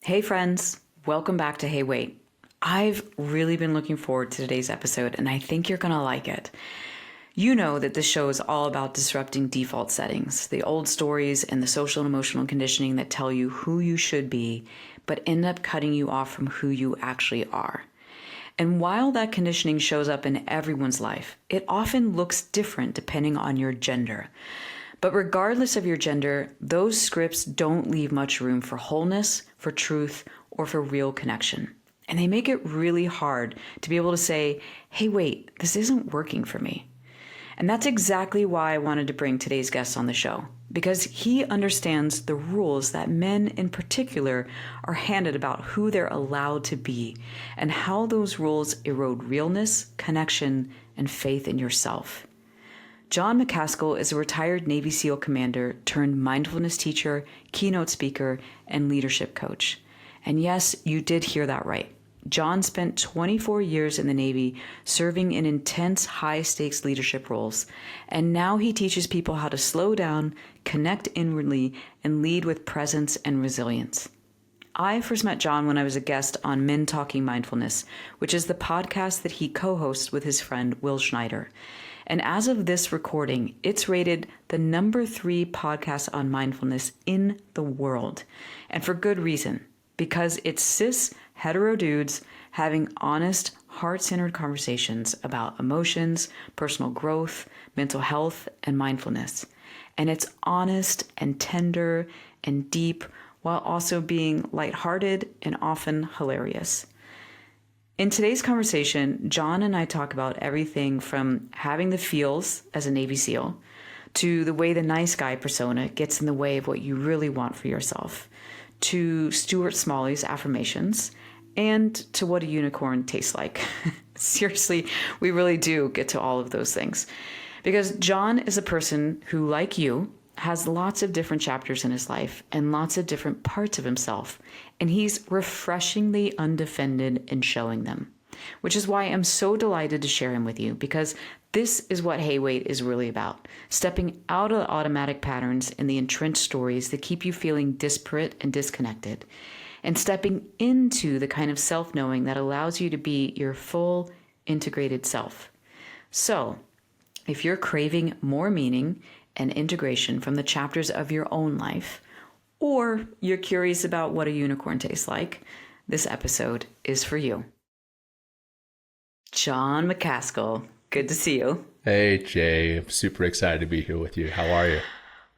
Hey friends, welcome back to Hey Wait. I've really been looking forward to today's episode and I think you're gonna like it. You know that this show is all about disrupting default settings, the old stories and the social and emotional conditioning that tell you who you should be, but end up cutting you off from who you actually are. And while that conditioning shows up in everyone's life, it often looks different depending on your gender. But regardless of your gender, those scripts don't leave much room for wholeness, for truth, or for real connection. And they make it really hard to be able to say, hey, wait, this isn't working for me. And that's exactly why I wanted to bring today's guest on the show, because he understands the rules that men in particular are handed about who they're allowed to be and how those rules erode realness, connection, and faith in yourself. Jon Macaskill is a retired Navy SEAL commander turned mindfulness teacher, keynote speaker, and leadership coach. And yes, you did hear that right. Jon spent 24 years in the Navy serving in intense, high-stakes leadership roles, and now he teaches people how to slow down, connect inwardly, and lead with presence and resilience. I first met Jon when I was a guest on Men Talking Mindfulness, which is the podcast that he co-hosts with his friend Will Schneider. And as of this recording, it's rated the number 3 podcast on mindfulness in the world. And for good reason, because it's cis, hetero dudes having honest, heart-centered conversations about emotions, personal growth, mental health, and mindfulness. And it's honest and tender and deep while also being lighthearted and often hilarious. In today's conversation, Jon and I talk about everything from having the feels as a Navy SEAL to the way the nice guy persona gets in the way of what you really want for yourself, to Stuart Smalley's affirmations, and to what a unicorn tastes like. Seriously, we really do get to all of those things. Because Jon is a person who, like you, has lots of different chapters in his life and lots of different parts of himself. And he's refreshingly undefended in showing them, which is why I'm so delighted to share him with you, because this is what Hey Wait is really about. Stepping out of the automatic patterns and the entrenched stories that keep you feeling disparate and disconnected, and stepping into the kind of self-knowing that allows you to be your full integrated self. So if you're craving more meaning and integration from the chapters of your own life, or you're curious about what a unicorn tastes like, this episode is for you. Jon Macaskill, good to see you. Hey, Jay. I'm super excited to be here with you. How are you?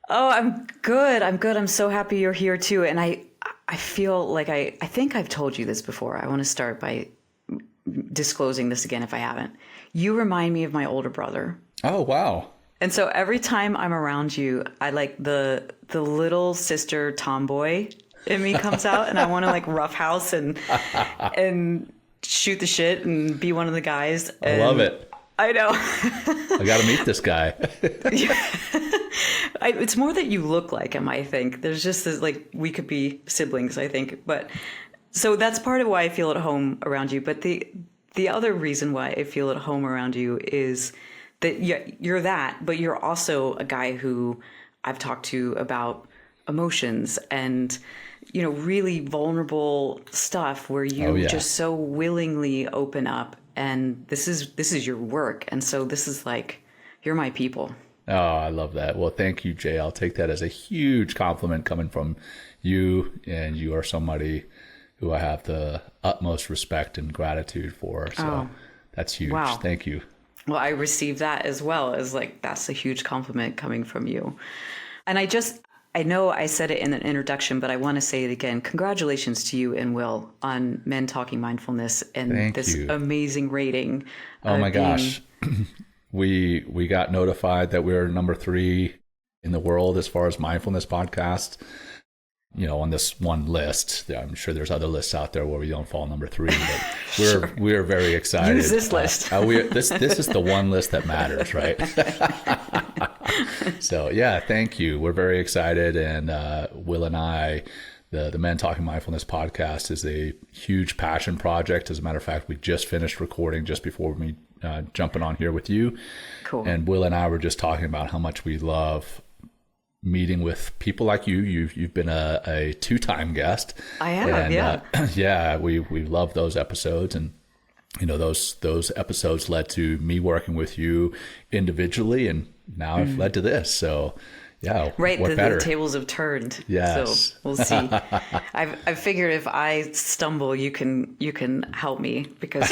Oh, I'm good. I'm so happy you're here too. And I feel like I think I've told you this before. I want to start by disclosing this again if I haven't. You remind me of my older brother. Oh, wow. And so every time I'm around you, I like the little sister tomboy in me comes out, and I want to like roughhouse and shoot the shit and be one of the guys. I love it. I know. I got to meet this guy. It's more that you look like him, I think. There's just this, like, we could be siblings, I think. But so that's part of why I feel at home around you. But the other reason why I feel at home around you is that you're that, but you're also a guy who I've talked to about emotions and, you know, really vulnerable stuff where you just so willingly open up, and this is your work. And so this is like, you're my people. Oh, I love that. Well, thank you, Jay. I'll take that as a huge compliment coming from you, and you are somebody who I have the utmost respect and gratitude for. So that's huge. Wow. Thank you. Well, I received that as well as like, that's a huge compliment coming from you. And I know I said it in an introduction, but I want to say it again. Congratulations to you and Will on Men Talking Mindfulness and this amazing rating. Oh my gosh. We got notified that we're number 3 in the world as far as mindfulness podcasts. You know, on this one list. I'm sure there's other lists out there where we don't fall number 3, but we're very excited. Use this list. This is the one list that matters, right? So yeah, thank you. We're very excited, and Will and I, the Men Talking Mindfulness podcast is a huge passion project. As a matter of fact, we just finished recording just before me jumping on here with you. Cool. And Will and I were just talking about how much we love meeting with people like you. You've been a 2-time guest. I have, and, yeah. Yeah, we love those episodes, and those episodes led to me working with you individually, and now I've led to this. So yeah, Right, what the better? tables have turned. Yes. So we'll see. I've figured if I stumble, you can help me because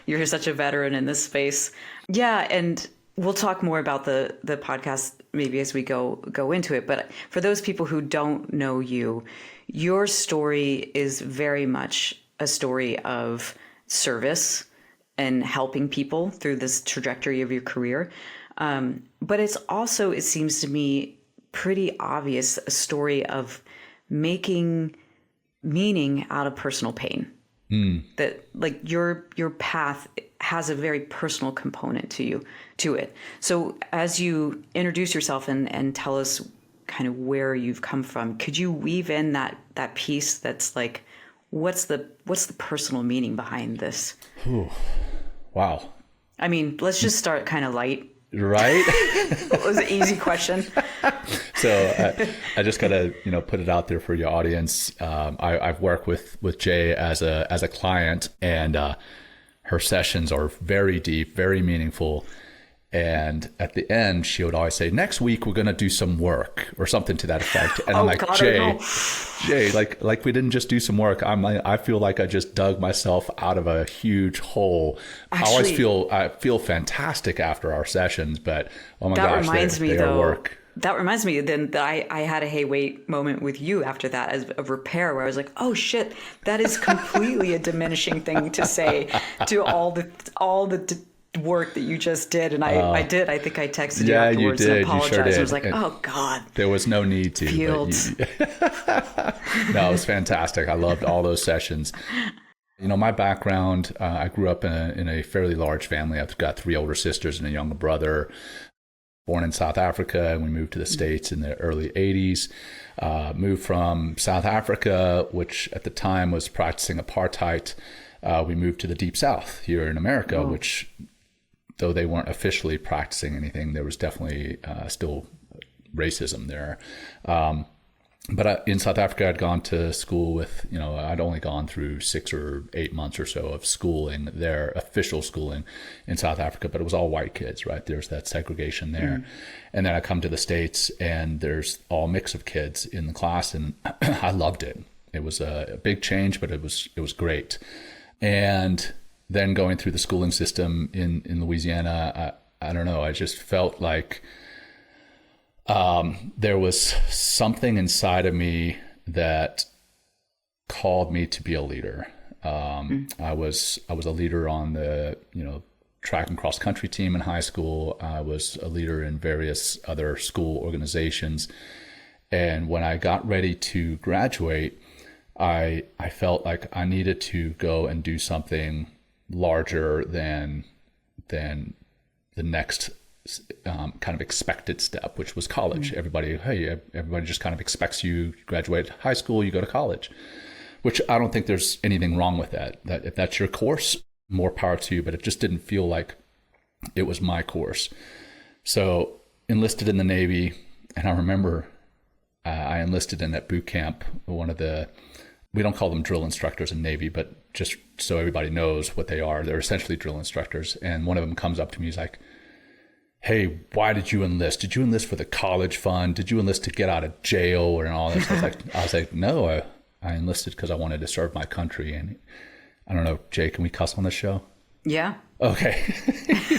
you're such a veteran in this space. Yeah, and we'll talk more about the podcast maybe as we go into it. But for those people who don't know you, your story is very much a story of service and helping people through this trajectory of your career. But it's also, it seems to me, pretty obvious a story of making meaning out of personal pain. That like your path has a very personal component to it. So as you introduce yourself and tell us kind of where you've come from, could you weave in that piece that's like, what's the personal meaning behind this? Ooh, wow. I mean, let's just start kind of light. Right? It was an easy question. So I just gotta put it out there for your audience. I've worked with Jay as a client, and her sessions are very deep, very meaningful. And at the end, she would always say, "Next week we're gonna do some work," or something to that effect. And I'm like, God, Jay, like we didn't just do some work. I feel like I just dug myself out of a huge hole. Actually, I feel fantastic after our sessions, but oh my that gosh, reminds me they though. are work. That reminds me then that I had a hey wait moment with you after that as a repair where I was like, oh shit, that is completely a diminishing thing to say to all the work that you just did. And I did. I think I texted you afterwards you did. and apologized. You sure did. I was like, oh God. There was no need to. Fields. No, it was fantastic. I loved all those sessions. My background, I grew up in a fairly large family. I've got 3 older sisters and a younger brother. Born in South Africa, and we moved to the States in the early 80s. Moved from South Africa, which at the time was practicing apartheid. We moved to the Deep South here in America, which, though they weren't officially practicing anything, there was definitely still racism there. But in South Africa, I'd gone to school with, I'd only gone through 6 or 8 months or so of schooling there, official schooling in South Africa, but it was all white kids, right? There's that segregation there. And then I come to the States and there's all mix of kids in the class, and I loved it. It was a big change, but it was great. And then going through the schooling system in Louisiana, I don't know, I just felt like there was something inside of me that called me to be a leader. I was a leader on the track and cross country team in high school. I was a leader in various other school organizations, and when I got ready to graduate, I felt like I needed to go and do something larger than the next kind of expected step, which was college. Everybody just kind of expects you graduate high school, you go to college, which I don't think there's anything wrong with that. That if that's your course, more power to you, but it just didn't feel like it was my course. So enlisted in the Navy, and I remember I enlisted in that boot camp, we don't call them drill instructors in Navy, but just so everybody knows what they are, they're essentially drill instructors. And one of them comes up to me, he's like, "Hey, why did you enlist? Did you enlist for the college fund? Did you enlist to get out of jail and all this?" I was like, "No, I enlisted because I wanted to serve my country." And I don't know, Jay, can we cuss on this show? Yeah. Okay. he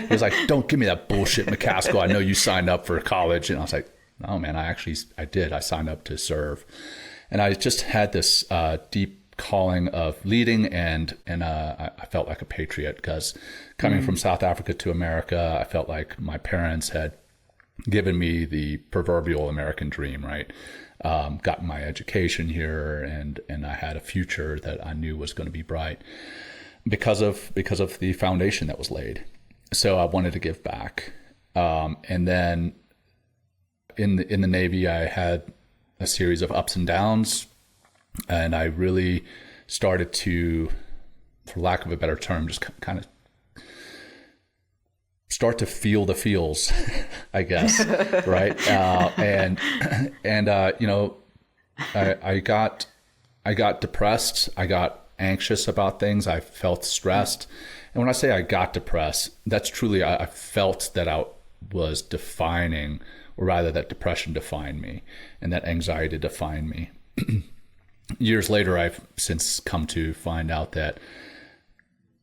was like, "Don't give me that bullshit, Macaskill. I know you signed up for college." And I was like, "No, man, I did. I signed up to serve." And I just had this deep calling of leading, and I felt like a patriot because coming from South Africa to America, I felt like my parents had given me the proverbial American dream, right? Got my education here, and I had a future that I knew was going to be bright because of the foundation that was laid. So I wanted to give back, and then in the Navy, I had a series of ups and downs, and I really started to, for lack of a better term, just kind of start to feel the feels, I guess, right? You know, I got depressed. I got anxious about things. I felt stressed. And when I say I got depressed, that's truly, I felt that I was defining, or rather that depression defined me and that anxiety defined me. Years later, I've since come to find out that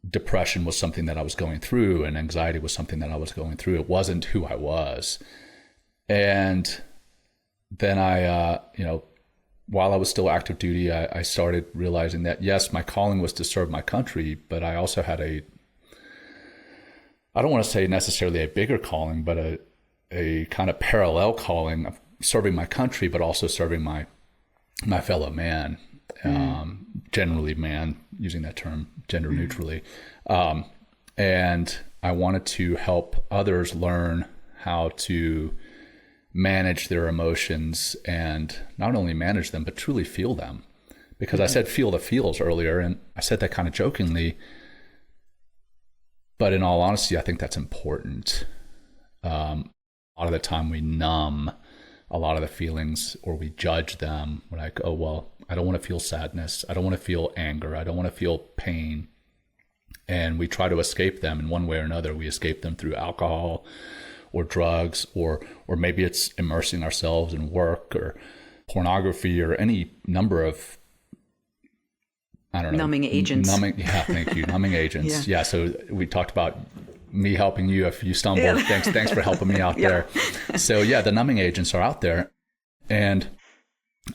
depression was something that I was going through and anxiety was something that I was going through. It wasn't who I was. And then you know, while I was still active duty, I started realizing that, yes, my calling was to serve my country, but I also had I don't want to say necessarily a bigger calling, but a kind of parallel calling of serving my country, but also serving my fellow man, generally man, using that term gender neutrally. And I wanted to help others learn how to manage their emotions, and not only manage them, but truly feel them. Because I said feel the feels earlier, and I said that kind of jokingly, but in all honesty, I think that's important. A lot of the time we numb a lot of the feelings, or we judge them. We're like, oh, well, I don't want to feel sadness. I don't want to feel anger. I don't want to feel pain. And we try to escape them in one way or another. We escape them through alcohol or drugs, or maybe it's immersing ourselves in work or pornography or any number of, I don't know. Numbing agents. Yeah, thank you. Numbing agents. Yeah. So we talked about me helping you if you stumble. Yeah. Thanks for helping me out there. So yeah, the numbing agents are out there. And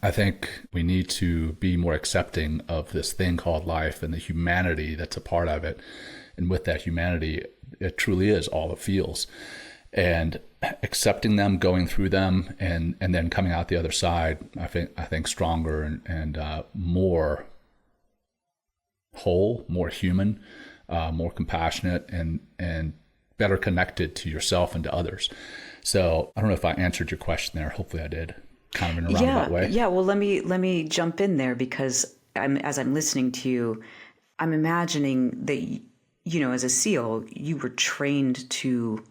I think we need to be more accepting of this thing called life and the humanity that's a part of it. And with that humanity, it truly is all it feels. And accepting them, going through them, and then coming out the other side, I think stronger and more whole, more human, more compassionate, and better connected to yourself and to others. So I don't know if I answered your question there. Hopefully I did, kind of in a roundabout way. Yeah. Well, let me jump in there, because as I'm listening to you, I'm imagining that, you know, as a SEAL, you were trained to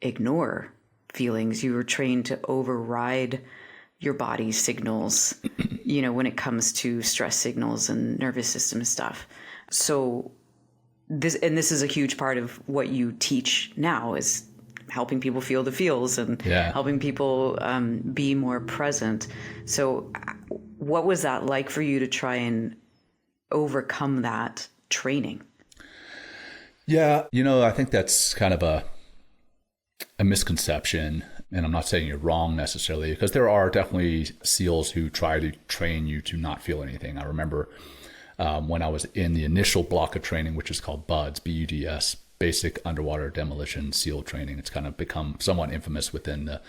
ignore feelings. You were trained to override your body's signals, you know, when it comes to stress signals and nervous system stuff. So this is a huge part of what you teach now, is helping people feel the feels and helping people be more present. So what was that like for you to try and overcome that training? Yeah, you know, I think that's kind of a misconception, and I'm not saying you're wrong necessarily, because there are definitely SEALs who try to train you to not feel anything. I remember when I was in the initial block of training, which is called BUDS, B-U-D-S, Basic Underwater Demolition SEAL Training. It's kind of become somewhat infamous within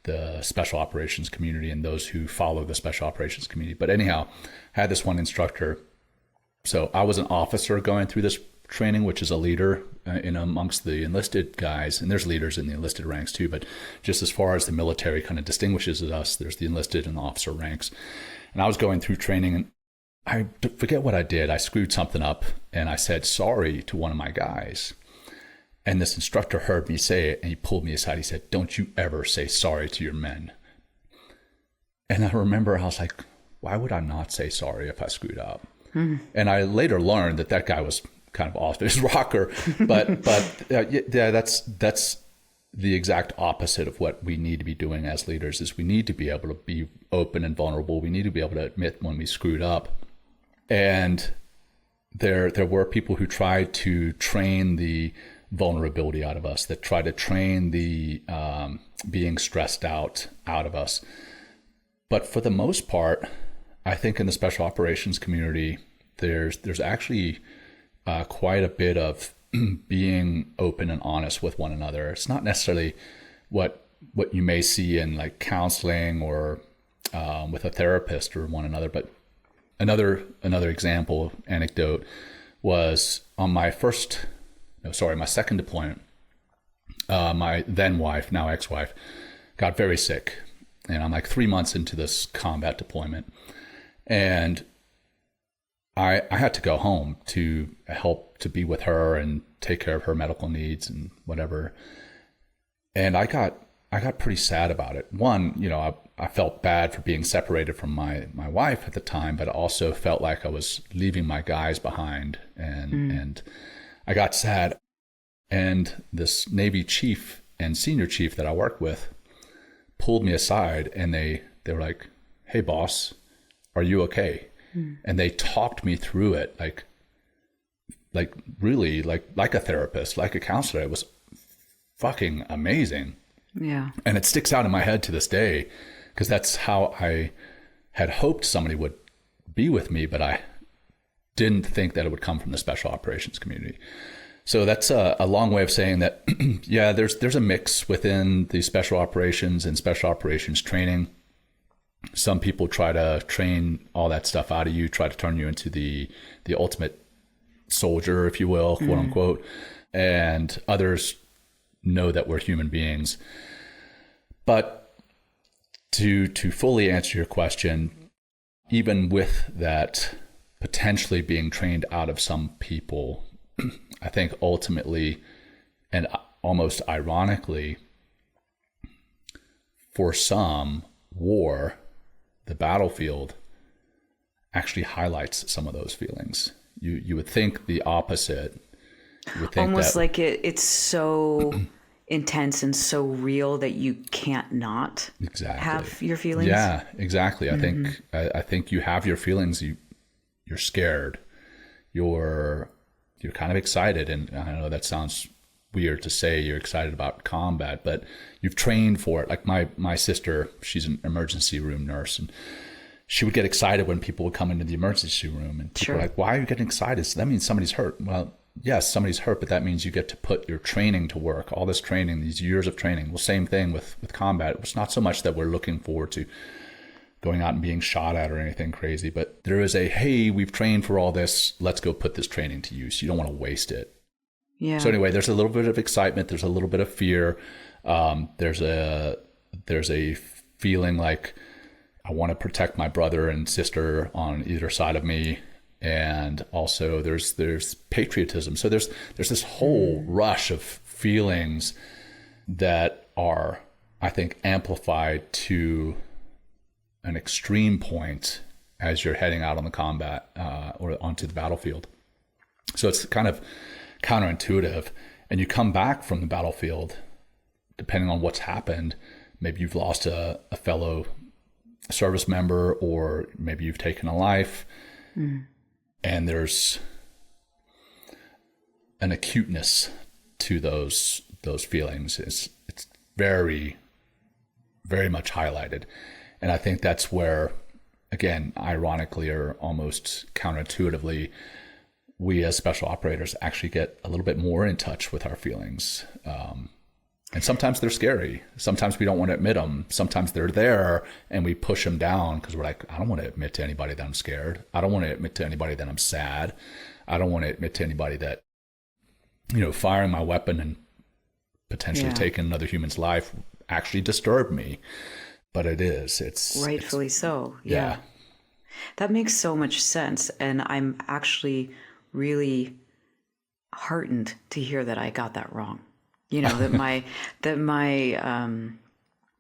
the special operations community and those who follow the special operations community. But anyhow, I had this one instructor. So I was an officer going through this training, which is a leader in amongst the enlisted guys, and there's leaders in the enlisted ranks too, but just as far as the military kind of distinguishes us, there's the enlisted and the officer ranks. And I was going through training, and I forget what I did. I screwed something up, and I said sorry to one of my guys. And this instructor heard me say it, and he pulled me aside. He said, "Don't you ever say sorry to your men." And I remember I was like, why would I not say sorry if I screwed up? Mm-hmm. And I later learned that guy was kind of off his rocker, but that's the exact opposite of what we need to be doing as leaders. Is we need to be able to be open and vulnerable. We need to be able to admit when we screwed up. And there were people who tried to train the vulnerability out of us, that tried to train the being stressed out of us. But for the most part, I think in the special operations community, there's actually quite a bit of being open and honest with one another. It's not necessarily what you may see in like counseling or with a therapist or one another. But another example, anecdote, was on my second deployment. My then wife, now ex-wife, got very sick, and I'm like 3 months into this combat deployment, and I had to go home to help to be with her and take care of her medical needs and whatever. And I got pretty sad about it. One, I felt bad for being separated from my wife at the time, but I also felt like I was leaving my guys behind, and I got sad. And this Navy chief and senior chief that I worked with pulled me aside, and they were like, "Hey boss, are you okay?" And they talked me through it like really like a therapist, like a counselor. It was fucking amazing. Yeah. And it sticks out in my head to this day, because that's how I had hoped somebody would be with me, but I didn't think that it would come from the special operations community. So that's a long way of saying that, yeah, there's a mix within the special operations and special operations training. Some people try to train all that stuff out of you, try to turn you into the ultimate soldier, if you will, quote unquote. And others know that we're human beings. But to fully answer your question, even with that potentially being trained out of some people, I think ultimately and almost ironically, for some, war, the battlefield, actually highlights some of those feelings. You would think the opposite. You would think almost that, like it's so intense and so real that you can't not have your feelings. Yeah, exactly. I think you have your feelings. You're scared. You're kind of excited, and I know that sounds weird to say you're excited about combat, but you've trained for it. Like my sister, she's an emergency room nurse, and she would get excited when people would come into the emergency room, and people were like, "Why are you getting excited? So that means somebody's hurt." Well, yes, somebody's hurt, but that means you get to put your training to work. All this training, these years of training. Well, same thing with combat. It's not so much that we're looking forward to going out and being shot at or anything crazy, but there is hey, we've trained for all this. Let's go put this training to use. You don't want to waste it. Yeah. So anyway, there's a little bit of excitement. There's a little bit of fear. There's a feeling like I want to protect my brother and sister on either side of me. And also there's patriotism. So there's this whole rush of feelings that are, I think, amplified to an extreme point as you're heading out on the combat or onto the battlefield. So it's kind of counterintuitive. And you come back from the battlefield, depending on what's happened. Maybe you've lost a fellow service member, or maybe you've taken a life. And there's an acuteness to those feelings. It's very, very much highlighted. And I think that's where, again, ironically or almost counterintuitively, we as special operators actually get a little bit more in touch with our feelings. And sometimes they're scary. Sometimes we don't want to admit them. Sometimes they're there and we push them down because we're like, I don't want to admit to anybody that I'm scared. I don't want to admit to anybody that I'm sad. I don't want to admit to anybody that, firing my weapon and potentially taking another human's life actually disturbed me. But it's rightfully so. Yeah. That makes so much sense. And I'm actually really heartened to hear that I got that wrong. That my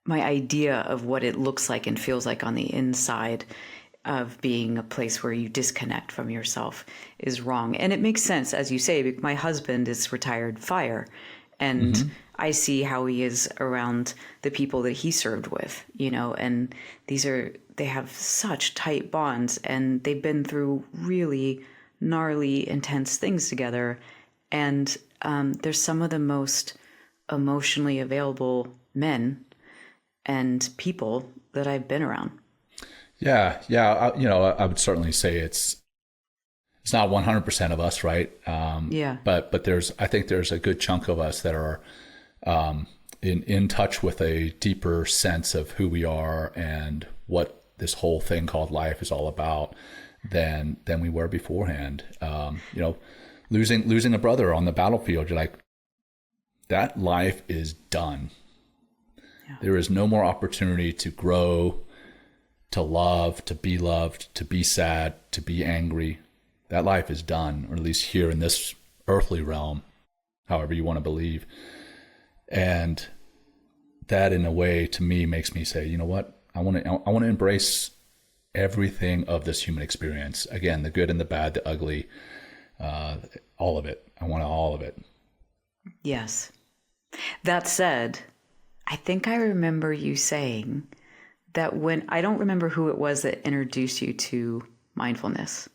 idea of what it looks like and feels like on the inside of being a place where you disconnect from yourself is wrong. And it makes sense, as you say, my husband is retired fire, and I see how he is around the people that he served with, and they have such tight bonds, and they've been through really gnarly, intense things together. And they're some of the most emotionally available men and people that I've been around. Yeah. I would certainly say it's not 100% of us, right? But I think there's a good chunk of us that are in touch with a deeper sense of who we are and what this whole thing called life is all about than we were beforehand. Losing a brother on the battlefield, you're like, that life is done. Yeah. There is no more opportunity to grow, to love, to be sad, to be angry. That life is done, or at least here in this earthly realm, however you want to believe. And that in a way to me makes me say, you know what, I want to embrace everything of this human experience. Again, the good and the bad, the ugly, all of it. I want all of it. Yes. That said, I think I remember you saying that I don't remember who it was that introduced you to mindfulness.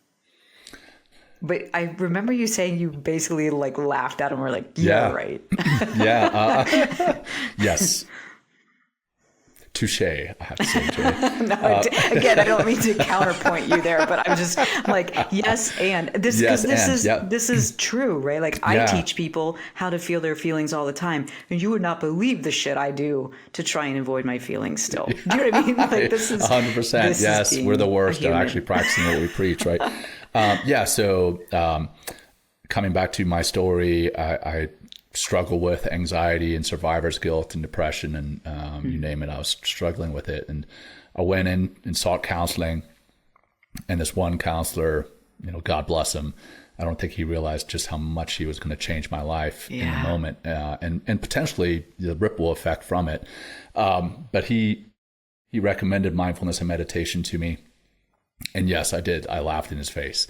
But I remember you saying you basically like laughed at him. We're like, yeah, right. Yeah. Yes. Touche, I have to say, Jay. No, again, I don't mean to counterpoint you there, but I'm like, yes, and this is true, right? Like I teach people how to feel their feelings all the time, and you would not believe the shit I do to try and avoid my feelings. Still, do you know what I mean? Like this is 100%. Yes, we're the worst at actually practicing what we preach, right? So coming back to my story, I struggle with anxiety and survivor's guilt and depression and you name it. I was struggling with it, and I went in and sought counseling. And this one counselor, God bless him, I don't think he realized just how much he was going to change my life in the moment, and potentially the ripple effect from it. But he recommended mindfulness and meditation to me, and yes, I did. I laughed in his face.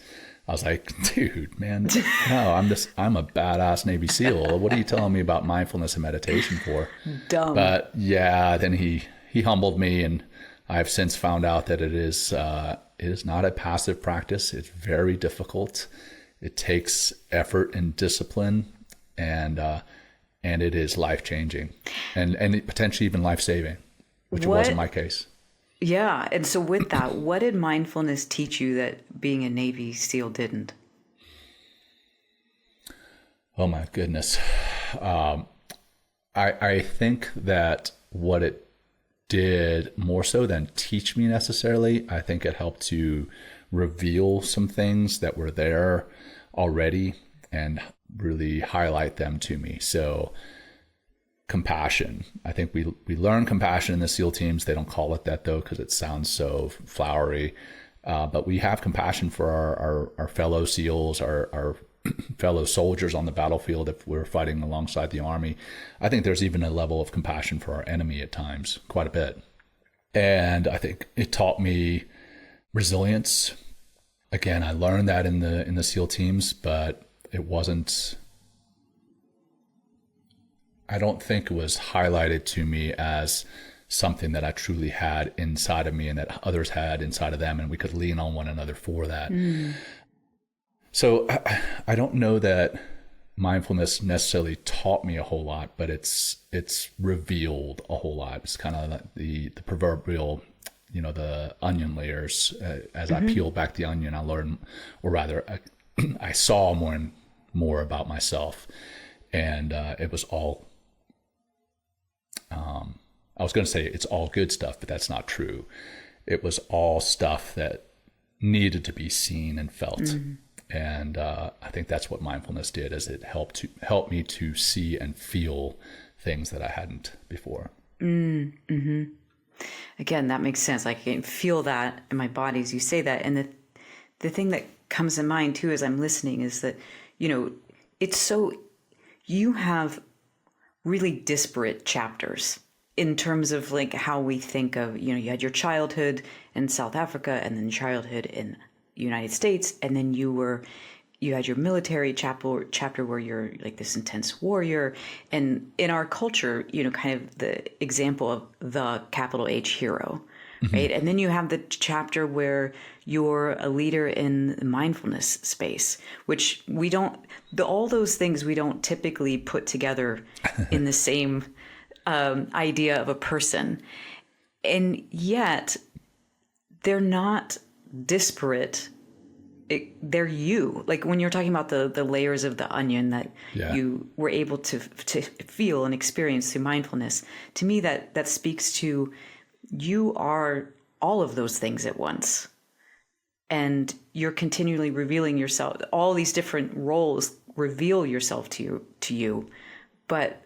I was like, dude, man, no, I'm a badass Navy SEAL. What are you telling me about mindfulness and meditation for? Dumb. But yeah, then he humbled me, and I've since found out that it is not a passive practice. It's very difficult. It takes effort and discipline, and it is life-changing and potentially even life-saving, which wasn't my case. Yeah. And so with that, what did mindfulness teach you that being a Navy SEAL didn't? Oh my goodness. I think that what it did, more so than teach me necessarily, I think it helped to reveal some things that were there already and really highlight them to me. So compassion. I think we learn compassion in the SEAL teams. They don't call it that though, because it sounds so flowery. But we have compassion for our fellow SEALs, our fellow soldiers on the battlefield if we're fighting alongside the Army. I think there's even a level of compassion for our enemy at times, quite a bit. And I think it taught me resilience. Again, I learned that in the SEAL teams, but it wasn't. I don't think it was highlighted to me as something that I truly had inside of me and that others had inside of them, and we could lean on one another for that. So I don't know that mindfulness necessarily taught me a whole lot, but it's revealed a whole lot. It's kind of like the proverbial, the onion layers. As I peel back the onion, I learned, or rather, I saw more and more about myself, and it was all. I was going to say it's all good stuff, but that's not true. It was all stuff that needed to be seen and felt. And I think that's what mindfulness did, is it helped me to see and feel things that I hadn't before. Again, that makes sense. Like I can feel that in my body as you say that. And the thing that comes to mind too as I'm listening is that, it's so, you have really disparate chapters in terms of like how we think of, you had your childhood in South Africa and then childhood in the United States. And then you had your military chapter where you're like this intense warrior. And in our culture, kind of the example of the capital H hero, right? And then you have the chapter where you're a leader in the mindfulness space, which all those things we don't typically put together in the same idea of a person. And yet they're not disparate. They're you. Like when you're talking about the layers of the onion that you were able to feel and experience through mindfulness, to me that speaks to you are all of those things at once. And you're continually revealing yourself. All these different roles reveal yourself to you. But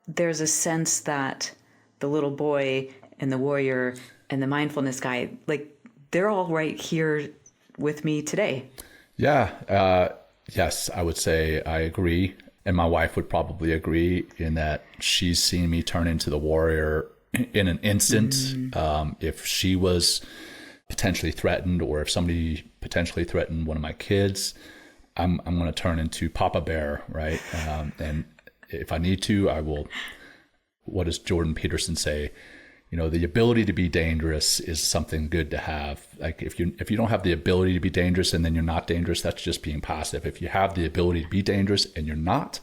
there's a sense that the little boy and the warrior and the mindfulness guy, like they're all right here with me today. Yeah. Yes, I would say I agree. And my wife would probably agree in that she's seen me turn into the warrior in an instant. If she was potentially threatened, or if somebody potentially threatened one of my kids, I'm going to turn into Papa Bear, right? And if I need to, I will. What does Jordan Peterson say? The ability to be dangerous is something good to have. Like if you don't have the ability to be dangerous and then you're not dangerous, that's just being passive. If you have the ability to be dangerous and you're not,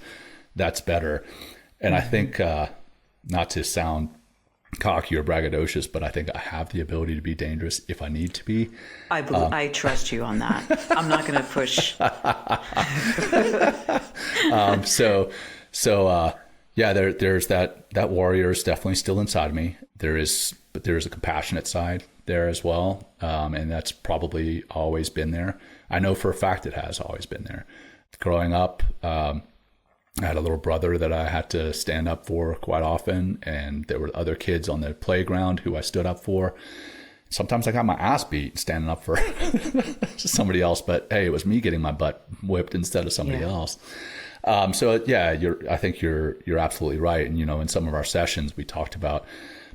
that's better. And I think, not to sound cocky or braggadocious, but I think I have the ability to be dangerous if I need to be. I trust you on that. I'm not going to push. Yeah, there's that warrior is definitely still inside me. But there is a compassionate side there as well, and that's probably always been there. I know for a fact it has always been there. Growing up, I had a little brother that I had to stand up for quite often, and there were other kids on the playground who I stood up for. Sometimes I got my ass beat standing up for somebody else, but hey, it was me getting my butt whipped instead of somebody else. So yeah, I think you're absolutely right. And, in some of our sessions, we talked about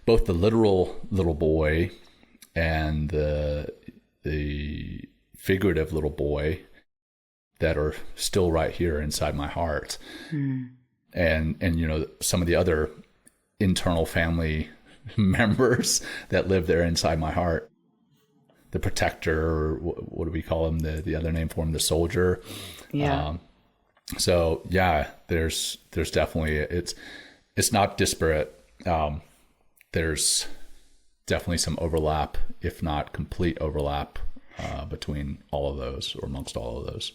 both the literal little boy and the figurative little boy that are still right here inside my heart. And, some of the other internal family members that live there inside my heart, the protector, or what do we call him? The other name for him, the soldier. Yeah. So yeah, there's definitely, it's not disparate. There's definitely some overlap, if not complete overlap, between all of those, or amongst all of those.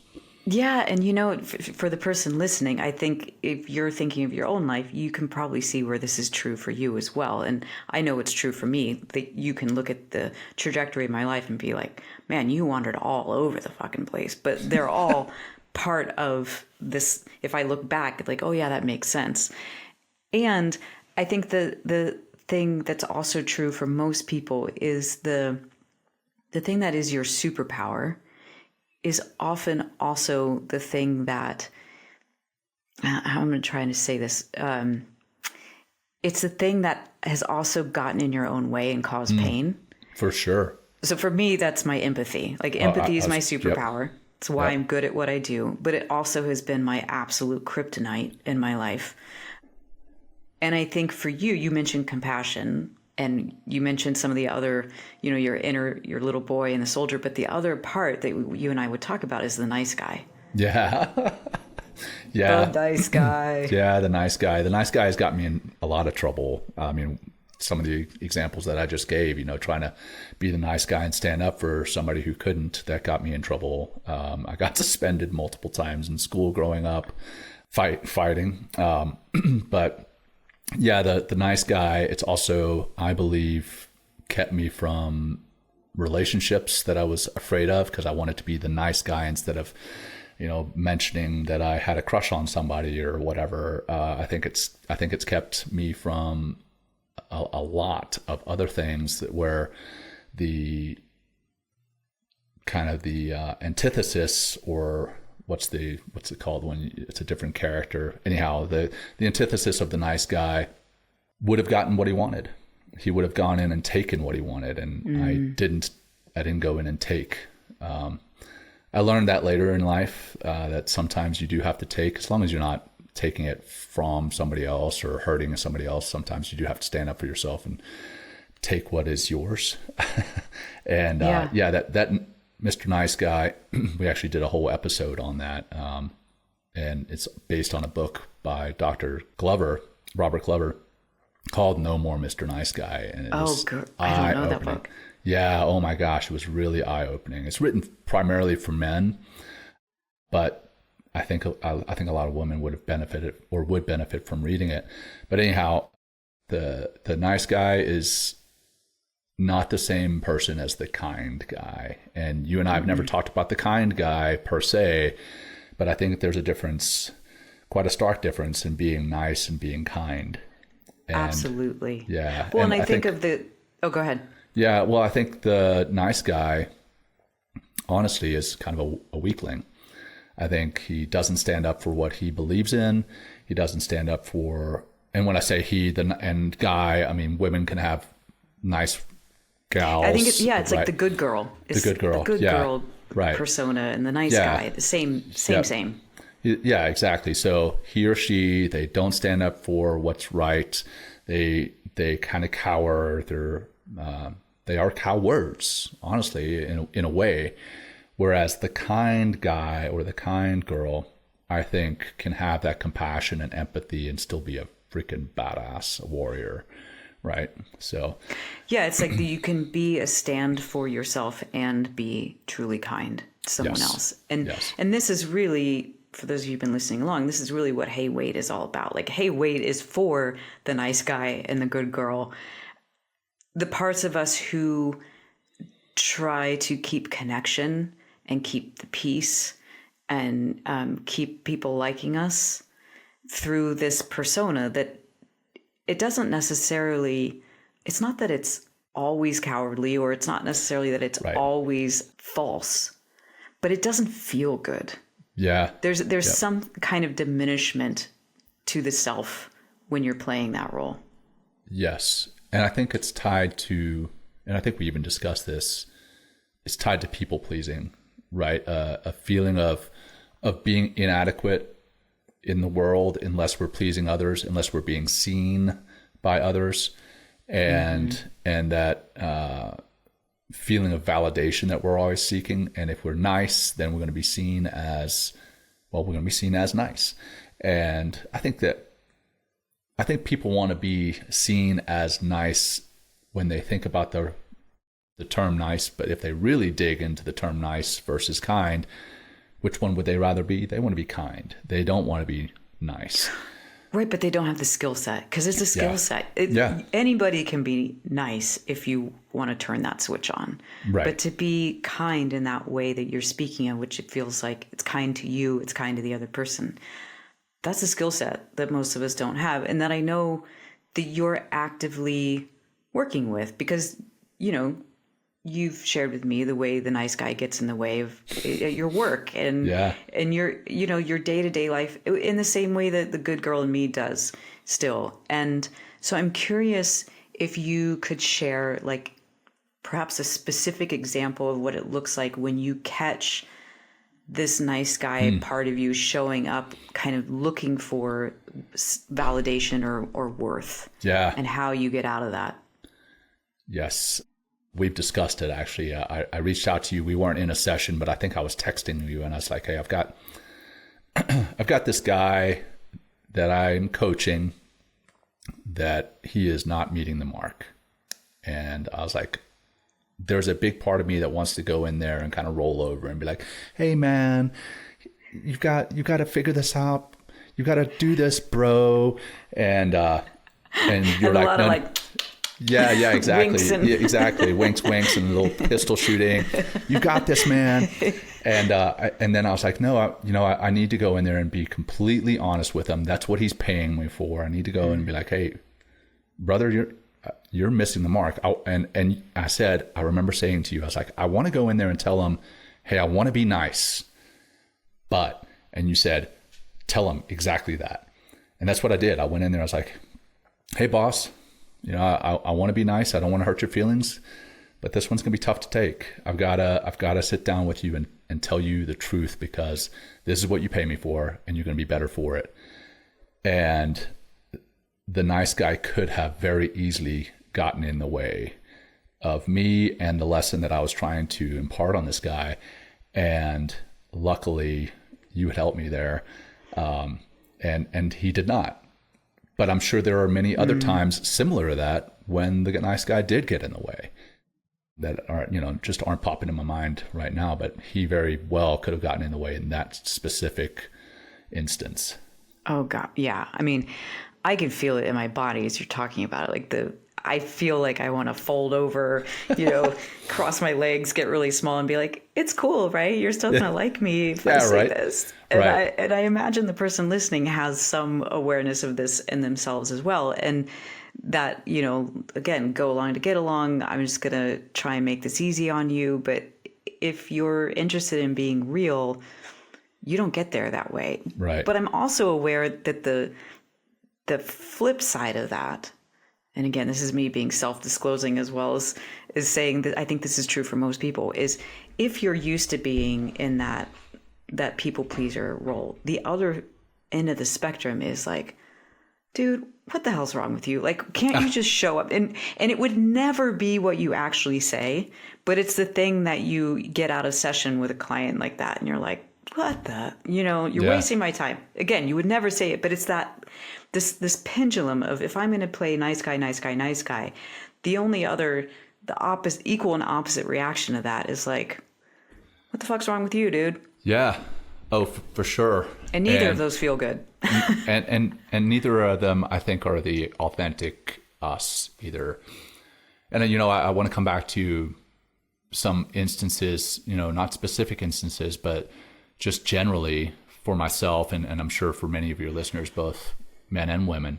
Yeah. And, for the person listening, I think if you're thinking of your own life, you can probably see where this is true for you as well. And I know it's true for me, that you can look at the trajectory of my life and be like, man, you wandered all over the fucking place. But they're all part of this. If I look back, like, oh yeah, that makes sense. And I think the thing that's also true for most people is the thing that is your superpower is often also the thing that, how am I trying to say this? It's the thing that has also gotten in your own way and caused pain. For sure. So for me, that's my empathy. Like empathy is my superpower. Yep. It's why I'm good at what I do, but it also has been my absolute kryptonite in my life. And I think for you, you mentioned compassion, and you mentioned some of the other, your little boy and the soldier, but the other part that you and I would talk about is the nice guy. Yeah. Yeah. The nice guy. Yeah, the nice guy. The nice guy has got me in a lot of trouble. I mean, some of the examples that I just gave, trying to be the nice guy and stand up for somebody who couldn't, that got me in trouble. I got suspended multiple times in school growing up, fighting. But yeah, the nice guy, it's also, I believe, kept me from relationships that I was afraid of, because I wanted to be the nice guy instead of, mentioning that I had a crush on somebody or whatever. I think it's kept me from a lot of other things where the kind of the antithesis, or what's it called when it's a different character? Anyhow, the antithesis of the nice guy would have gotten what he wanted. He would have gone in and taken what he wanted, and I didn't go in and take. I learned that later in life, that sometimes you do have to take, as long as you're not taking it from somebody else or hurting somebody else. Sometimes you do have to stand up for yourself and take what is yours. And that Mr. Nice Guy, we actually did a whole episode on that. And it's based on a book by Dr. Glover, Robert Glover, called No More Mr. Nice Guy. And I don't know that book. Yeah. Oh my gosh. It was really eye-opening. It's written primarily for men, but I think a lot of women would have benefited or would benefit from reading it. But anyhow, the nice guy is not the same person as the kind guy. And you and I have never talked about the kind guy per se, but I think there's a difference, quite a stark difference, in being nice and being kind. And, absolutely. Yeah. Well, and I think of the, go ahead. Yeah. Well, I think the nice guy, honestly, is kind of a weakling. I think he doesn't stand up for what he believes in. He doesn't stand up for, and when I say he and guy, I mean women can have nice gals. I think it's like the good girl. The good girl. The good girl right. persona and the nice guy. The same. Yeah, exactly. So he or she, they don't stand up for what's right. They kind of cower. They are cowards, honestly, in a way. Whereas the kind guy or the kind girl, I think, can have that compassion and empathy and still be a freaking badass, a warrior, right? So, yeah, it's like you can be a stand for yourself and be truly kind to someone else. And this is really, for those of you who've been listening along, this is really what Hey Wait is all about. Like, Hey Wait is for the nice guy and the good girl. The parts of us who try to keep connection and keep the peace and keep people liking us through this persona that it doesn't necessarily, it's not that it's always cowardly, or it's not necessarily that it's always false, but it doesn't feel good. Yeah. There's some kind of diminishment to the self when you're playing that role. Yes. And I think it's tied to, and I think we even discussed this, it's tied to people pleasing, right? A feeling of being inadequate in the world unless we're pleasing others, unless we're being seen by others, and that feeling of validation that we're always seeking. And if we're nice, then we're going to be seen as, well, we're going to be seen as nice. And I think people want to be seen as nice when they think about the term nice, but if they really dig into the term nice versus kind, which one would they rather be? They want to be kind. They don't want to be nice. Right, but they don't have the skill set, because it's a skill set. Anybody can be nice if you want to turn that switch on. Right. But to be kind in that way that you're speaking of, which it feels like it's kind to you, it's kind to the other person, that's a skill set that most of us don't have, and that I know that you're actively working with, because, you know, you've shared with me the way the nice guy gets in the way of your work and your, you know, your day-to-day life in the same way that the good girl in me does still. And so I'm curious if you could share, like, perhaps a specific example of what it looks like when you catch this nice guy part of you showing up, kind of looking for validation or worth. Yeah. And how you get out of that. Yes. We've discussed it, actually. I reached out to you. We weren't in a session, but I think I was texting you, and I was like, hey, I've got this guy that I'm coaching that he is not meeting the mark. And I was like, there's a big part of me that wants to go in there and kind of roll over and be like, hey man, you've got to figure this out. You got to do this, bro. And you're and like, no, yeah, exactly. Exactly. Winks, and a little pistol shooting. You got this, man. And then I was like, no, I need to go in there and be completely honest with him. That's what he's paying me for. I need to go and be like, hey, brother, you're missing the mark. And I said, I remember saying to you, I was like, I want to go in there and tell him, hey, I want to be nice, and you said, tell him exactly that. And that's what I did. I went in there. I was like, hey boss, I want to be nice. I don't want to hurt your feelings, but this one's going to be tough to take. I've got to sit down with you and tell you the truth, because this is what you pay me for, and you're going to be better for it. And the nice guy could have very easily gotten in the way of me and the lesson that I was trying to impart on this guy. And luckily you had helped me there. And he did not. But I'm sure there are many other times similar to that when the nice guy did get in the way that just aren't popping in my mind right now, but he very well could have gotten in the way in that specific instance. Oh God. Yeah. I mean, I can feel it in my body as you're talking about it. I feel like I want to fold over, cross my legs, get really small and be like, it's cool, right? You're still going to like me if I say this. And I imagine the person listening has some awareness of this in themselves as well. And that, again, go along to get along. I'm just going to try and make this easy on you. But if you're interested in being real, you don't get there that way. Right. But I'm also aware that the flip side of that, and again, this is me being self-disclosing as well as saying that I think this is true for most people, is if you're used to being in that people pleaser role, the other end of the spectrum is like, dude, what the hell's wrong with you? Like, can't you just show up? And it would never be what you actually say, but it's the thing that you get out of session with a client like that. And you're like, what the, you're wasting my time. Again, you would never say it, but it's that, this pendulum of, if I'm going to play nice guy, the only other, the opposite, equal and opposite reaction to that is like, what the fuck's wrong with you, dude? Yeah. Oh, for sure. And neither of those feel good. and neither of them, I think, are the authentic us either. And I want to come back to some instances, not specific instances, but just generally for myself, and I'm sure for many of your listeners, both men and women,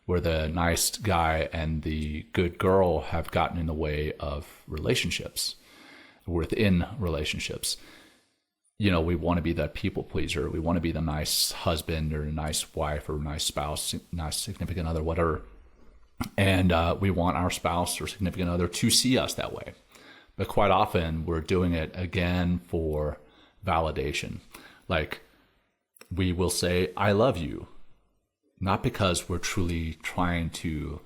where the nice guy and the good girl have gotten in the way of relationships, within relationships. We want to be that people pleaser. We want to be the nice husband or nice wife or nice spouse, nice significant other, whatever. And we want our spouse or significant other to see us that way. But quite often we're doing it again for validation. Like, we will say, I love you, not because we're truly trying to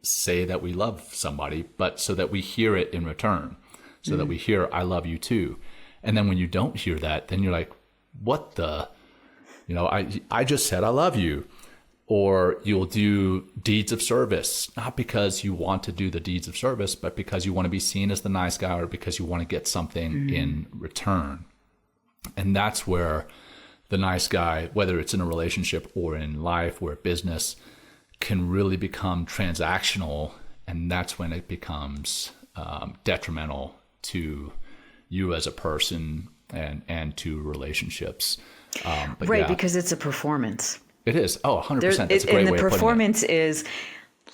say that we love somebody, but so that we hear it in return, so that we hear, I love you too. And then when you don't hear that, then you're like, what the, I just said I love you. Or you'll do deeds of service, not because you want to do the deeds of service, but because you want to be seen as the nice guy, or because you want to get something in return. And that's where the nice guy, whether it's in a relationship or in life or business, can really become transactional. And that's when it becomes detrimental to you as a person and to relationships. Because it's a performance. It is. Oh, 100%. That's a great way of putting it. And the performance is,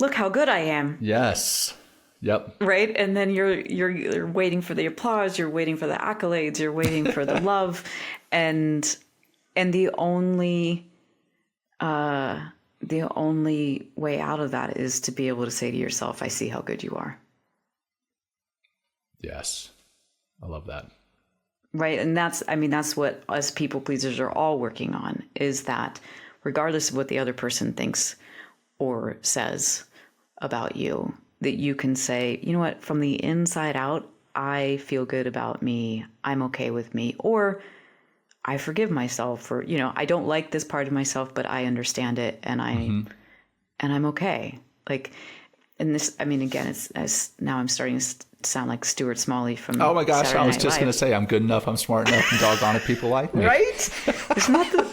look how good I am. Yes. Yep. Right. And then you're waiting for the applause. You're waiting for the accolades. You're waiting for the love. And the only way out of that is to be able to say to yourself, I see how good you are. Yes. I love that. Right. And that's what us people pleasers are all working on, is that regardless of what the other person thinks or says about you, that you can say, you know what, from the inside out, I feel good about me. I'm okay with me. Or I forgive myself for, I don't like this part of myself, but I understand it. And I'm okay. Like, and this, again, it's now I'm starting to sound like Stuart Smalley from Oh my gosh, Saturday I was Night just going Live. to say, I'm good enough, I'm smart enough, and doggone it, people like me. Right? Isn't that the...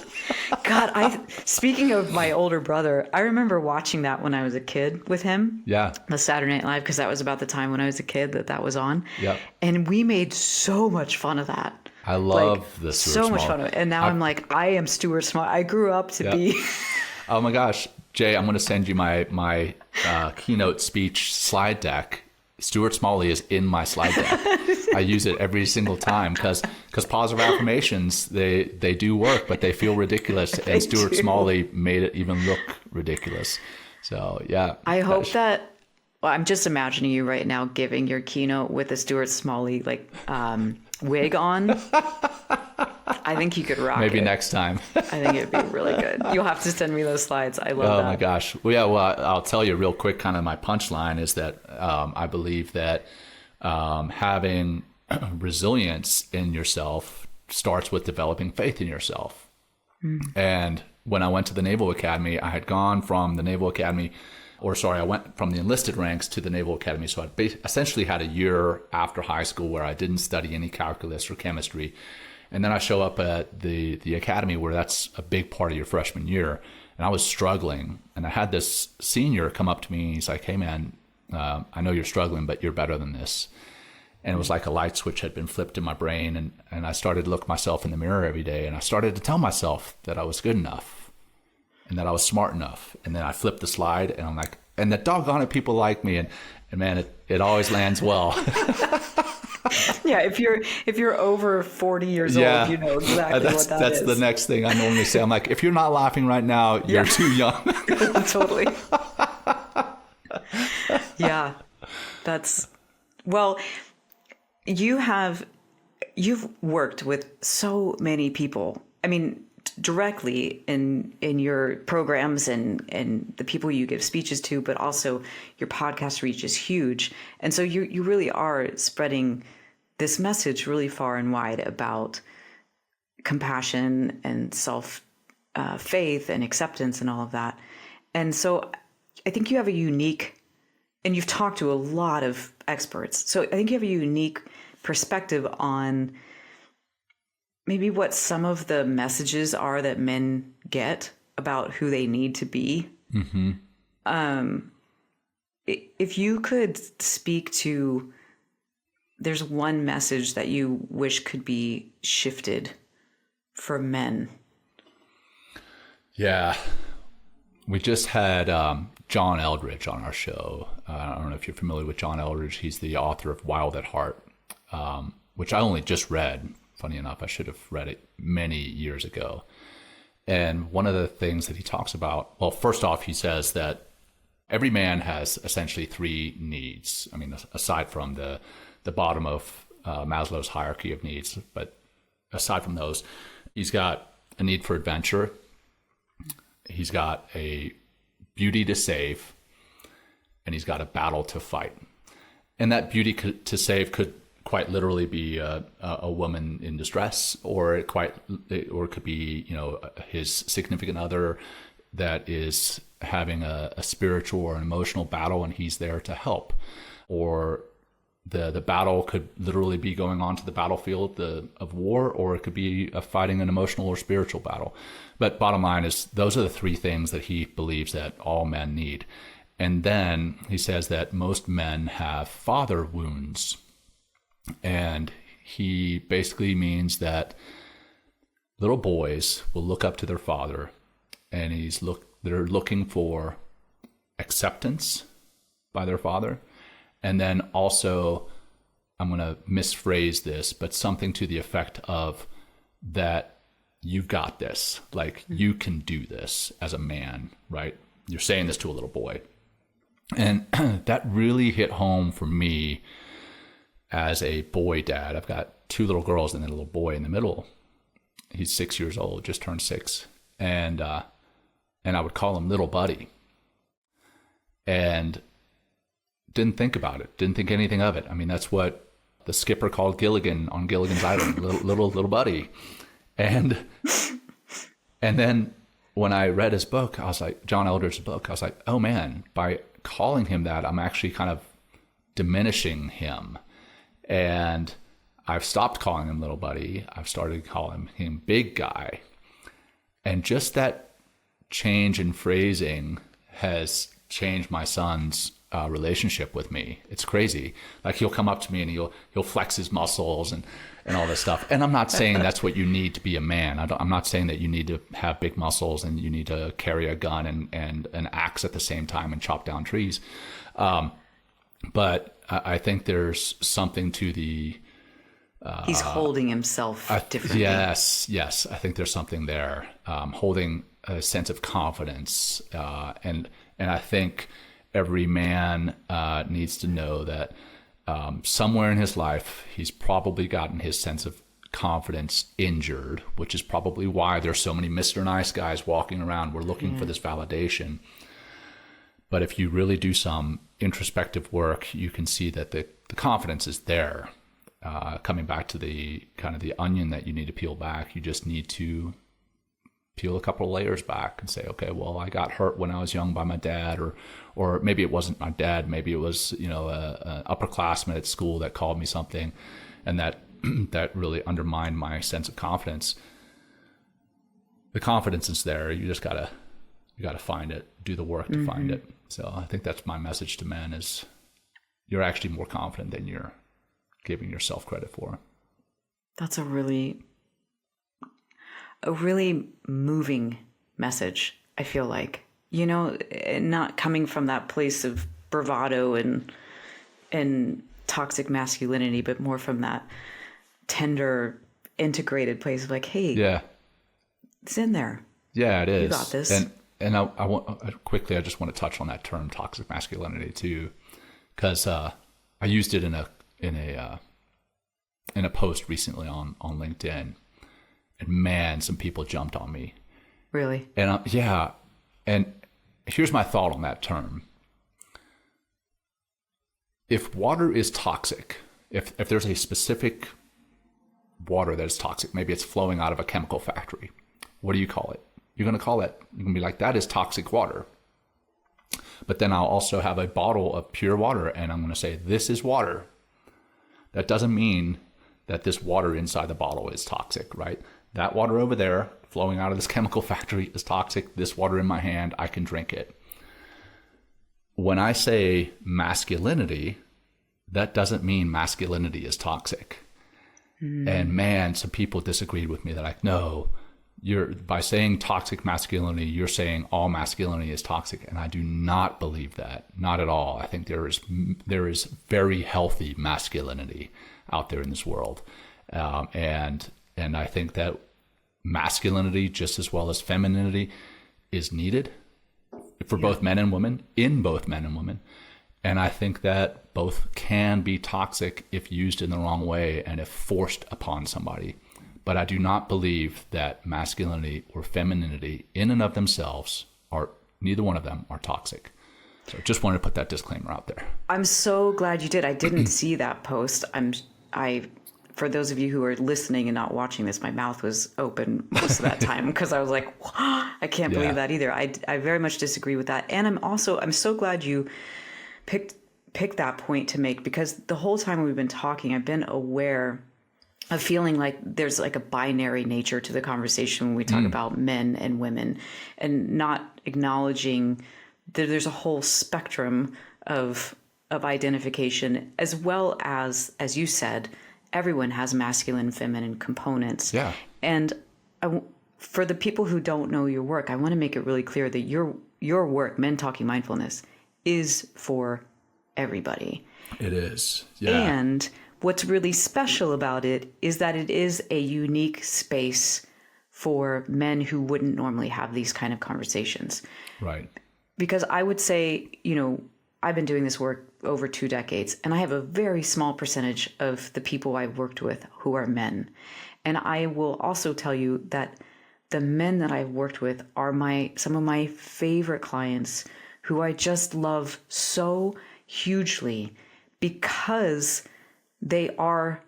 God, speaking of my older brother, I remember watching that when I was a kid with him. Yeah. The Saturday Night Live, because that was about the time when I was a kid that was on. Yeah. And we made so much fun of that. I love this. So much fun of it. And now I'm like, I am Stuart Smalley. I grew up to be... Oh my gosh, Jay, I'm going to send you my keynote speech slide deck. Stuart Smalley is in my slide deck. I use it every single time because positive affirmations, they do work, but they feel ridiculous. And Stuart Smalley made it even look ridiculous. So yeah. I hope that, well, I'm just imagining you right now giving your keynote with a Stuart Smalley wig on. I think you could rock Maybe it. next time. I think it'd be really good. You'll have to send me those slides. I love that. Oh my gosh. Well, yeah, I'll tell you real quick, kind of my punchline is that I believe that having resilience in yourself starts with developing faith in yourself. And when I went to the Naval Academy, I had gone from the Naval Academy, I went from the enlisted ranks to the Naval Academy. So I essentially had a year after high school where I didn't study any calculus or chemistry. And then I show up at the academy where that's a big part of your freshman year. And I was struggling. And I had this senior come up to me. He's like, hey, man, I know you're struggling, but you're better than this. And it was like a light switch had been flipped in my brain. And I started to look myself in the mirror every day. And I started to tell myself that I was good enough and that I was smart enough. And then I flipped the slide and I'm like, and that doggone it, people like me. And man, it always lands well. Yeah, if you're over 40 years old, you know exactly what that is. That's the next thing I normally say. I'm like, if you're not laughing right now, you're too young. Totally. Yeah, well, you've worked with so many people. I mean, directly in your programs and the people you give speeches to, but also your podcast reach is huge. And so you really are spreading this message really far and wide about compassion and self faith and acceptance and all of that. And so I think you have a unique, and you've talked to a lot of experts. So I think you have a unique perspective on maybe what some of the messages are that men get about who they need to be. Mm-hmm. If you could speak to, there's one message that you wish could be shifted for men. Yeah. We just had John Eldredge on our show. I don't know if you're familiar with John Eldredge. He's the author of Wild at Heart, which I only just read. Funny enough, I should have read it many years ago. And one of the things that he talks about, well, first off, he says that every man has essentially three needs. I mean, aside from the bottom of Maslow's hierarchy of needs, but aside from those, he's got a need for adventure. He's got a beauty to save, and he's got a battle to fight. And that beauty to save could quite literally be a woman in distress, or it could be, you know, his significant other that is having a spiritual or an emotional battle, and he's there to help. Or the battle could literally be going on to the battlefield of war, or it could be fighting an emotional or spiritual battle. But bottom line is, those are the three things that he believes that all men need. And then he says that most men have father wounds. And he basically means that little boys will look up to their father, and they're looking for acceptance by their father. And then also, I'm going to misphrase this, but something to the effect of that you've got this, like you can do this as a man, right? You're saying this to a little boy. And that really hit home for me as a boy dad. I've got two little girls and then a little boy in the middle. He's 6 years old, just turned 6. And I would call him little buddy. And didn't think about it, didn't think anything of it. I mean, that's what the skipper called Gilligan on Gilligan's Island, little buddy. And then when I read his book, I was like, John Eldredge's book, I was like, oh man, by calling him that, I'm actually kind of diminishing him. And I've stopped calling him little buddy. I've started calling him big guy. And just that change in phrasing has changed my son's relationship with me. It's crazy. Like, he'll come up to me and he'll flex his muscles and all this stuff. And I'm not saying that's what you need to be a man. I'm not saying that you need to have big muscles and you need to carry a gun and an axe at the same time and chop down trees. But I think there's something to the... he's holding himself differently. Yes. I think there's something there. Holding a sense of confidence. And I think every man needs to know that somewhere in his life, he's probably gotten his sense of confidence injured, which is probably why there's so many Mr. Nice Guys walking around. We're looking for this validation. But if you really do some introspective work, you can see that the confidence is there. Coming back to the kind of the onion that you need to peel back, you just need to peel a couple of layers back and say, okay, well, I got hurt when I was young by my dad, or maybe it wasn't my dad, maybe it was, you know, an upperclassman at school that called me something, and that really undermined my sense of confidence. The confidence is there. You just gotta find it, do the work to find it. So I think that's my message to men: is you're actually more confident than you're giving yourself credit for. That's a really moving message, I feel like. You know, not coming from that place of bravado and toxic masculinity, but more from that tender, integrated place of like, hey, Yeah. it's in there. Yeah, it is. You got this. And I want quickly, I just want to touch on that term toxic masculinity too, because I used it in a post recently on LinkedIn, and man, some people jumped on me. Really? And yeah, and here's my thought on that term. If water is toxic, if there's a specific water that is toxic, maybe it's flowing out of a chemical factory, what do you call it? You're going to be like, that is toxic water. But then I'll also have a bottle of pure water, and I'm going to say, this is water. That doesn't mean that this water inside the bottle is toxic, right? That water over there flowing out of this chemical factory is toxic. This water in my hand, I can drink it. When I say masculinity, that doesn't mean masculinity is toxic. And man, some people disagreed with me. They're like, no, by saying toxic masculinity, you're saying all masculinity is toxic. And I do not believe that. Not at all. I think there is very healthy masculinity out there in this world. And I think that masculinity, just as well as femininity, is needed for both men and women, in both men and women. And I think that both can be toxic if used in the wrong way and if forced upon somebody. But I do not believe that masculinity or femininity in and of themselves neither one of them are toxic. So just wanted to put that disclaimer out there. I'm so glad you did. I didn't see that post. For those of you who are listening and not watching this, my mouth was open most of that time because I was like, I can't believe that either. I very much disagree with that. And I'm so glad you picked that point to make, because the whole time we've been talking, I've been aware of feeling like there's like a binary nature to the conversation when we talk about men and women, and not acknowledging that there's a whole spectrum of identification, as well as you said, everyone has masculine and feminine components. Yeah. And for the people who don't know your work, I want to make it really clear that your work, Men Talking Mindfulness, is for everybody. It is. Yeah. And what's really special about it is that it is a unique space for men who wouldn't normally have these kind of conversations. Right. Because I would say, I've been doing this work over 2 decades, and I have a very small percentage of the people I've worked with who are men. And I will also tell you that the men that I've worked with are some of my favorite clients, who I just love so hugely, because they are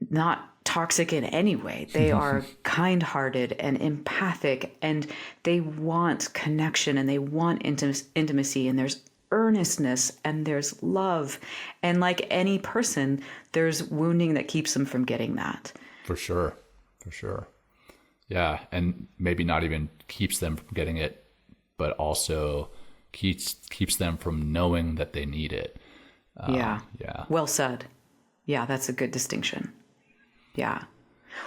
not toxic in any way. They are kind-hearted and empathic, and they want connection, and they want intimacy, and there's earnestness, and there's love. And like any person, there's wounding that keeps them from getting that. For sure. Yeah. And maybe not even keeps them from getting it, but also keeps them from knowing that they need it. Yeah. Yeah. Well said. Yeah, that's a good distinction. Yeah.